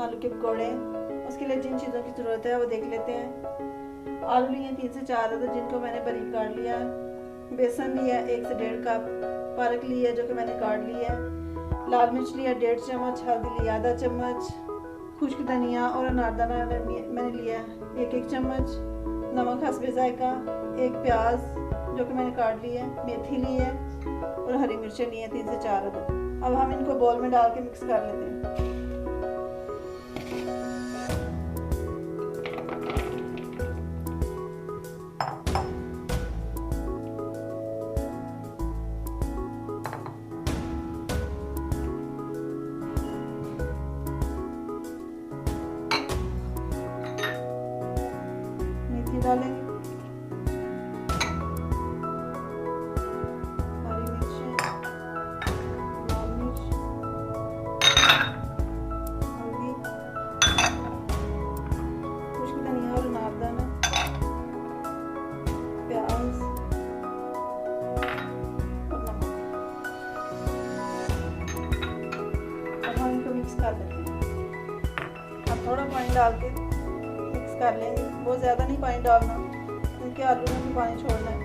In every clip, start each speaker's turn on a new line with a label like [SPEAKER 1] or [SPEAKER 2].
[SPEAKER 1] आलू के पकौड़े। उसके लिए जिन चीज़ों की ज़रूरत है वो देख लेते हैं। आलू लिए 3 से 4 अदद जिनको मैंने बारीक काट लिया है। बेसन लिया 1 से 1.5 कप। पालक लिया जो कि मैंने काट लिया है। लाल मिर्च लिया 1.5 चम्मच। हल्दी लिया आधा चम्मच। खुश्क धनिया और अनारदाना मैंने लिया 1-1 चम्मच। नमक हस्बे जायका। 1 प्याज जो कि मैंने काट ली है। मेथी ली है और हरी मिर्चें ली हैं 3 से 4 अदद। अब हम इनको बॉल में डाल के मिक्स कर लेते हैं। मेथी डालेंगे, हरी मिर्चें, लाल मिर्च, हल्दी, खुश्क धनिया और अनारदाना, प्याज और नमक। अब हम इनको मिक्स कर लेते हैं। अब थोड़ा पानी डाल के मिक्स कर लेंगे। बहुत ज़्यादा नहीं पानी डालना क्योंकि आलू में भी पानी छोड़ना है।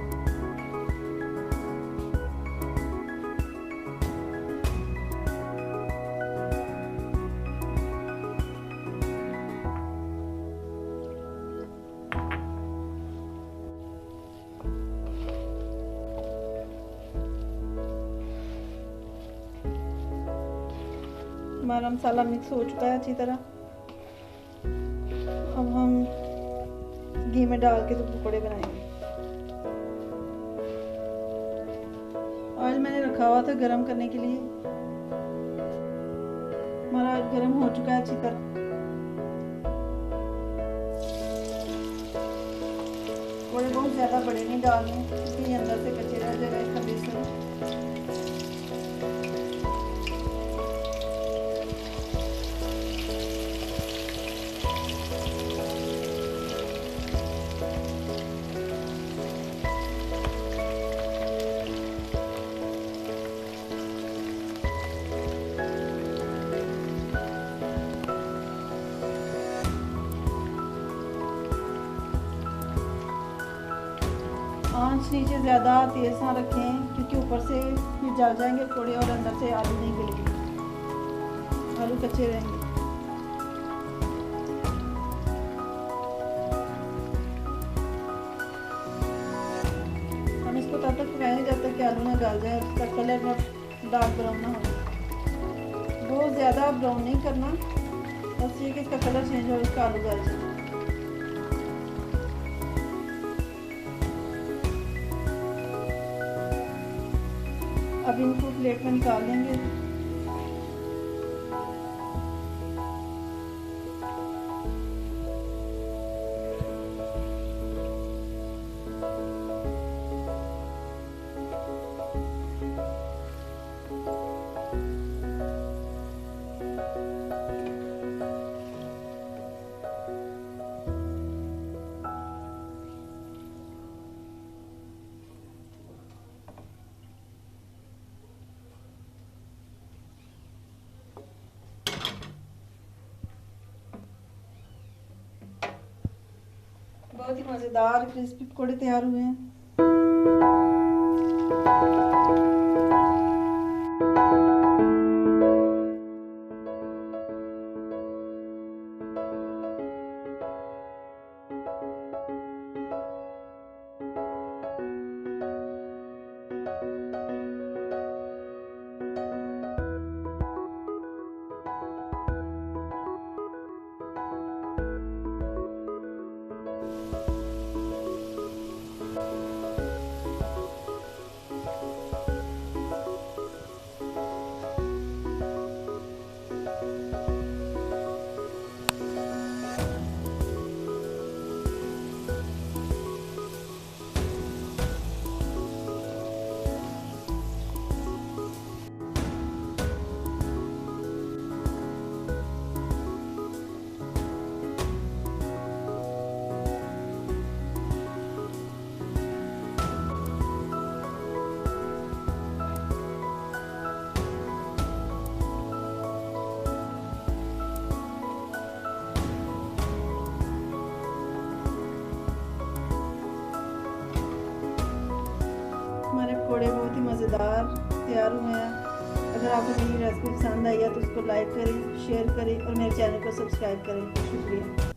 [SPEAKER 1] हमारा मसाला मिक्स हो चुका है अच्छी तरह। अब हम घी में डाल के तो पकौड़े बनाएंगे। ऑयल मैंने रखा हुआ था गरम करने के लिए। हमारा ऑयल गरम हो चुका है अच्छी तरह। पकौड़े बहुत ज़्यादा बड़े नहीं डालने क्योंकि अंदर से कच्चे रह जाएगा इसका बेसन। आंच नीचे ज़्यादा तेज़ ना रखें क्योंकि ऊपर से ये जल जाएंगे पकौड़े और अंदर से आलू नहीं गलेंगे, आलू कच्चे रहेंगे। हम इसको तब तक पकाएंगे जब तक कि आलू ना गल जाए, उसका कलर ना डार्क ब्राउन ना हो। बहुत ज़्यादा ब्राउन नहीं करना, बस ये कि इसका कलर चेंज हो, इसका आलू गल जाए। अब इनको प्लेट में निकाल लेंगे। बहुत ही मज़ेदार क्रिस्पी पकौड़े तैयार हुए हैं। पकौड़े बहुत ही मज़ेदार तैयार हुए हैं। अगर आपको मेरी रेसिपी पसंद आई है तो उसको लाइक करें, शेयर करें और मेरे चैनल को सब्सक्राइब करें। शुक्रिया।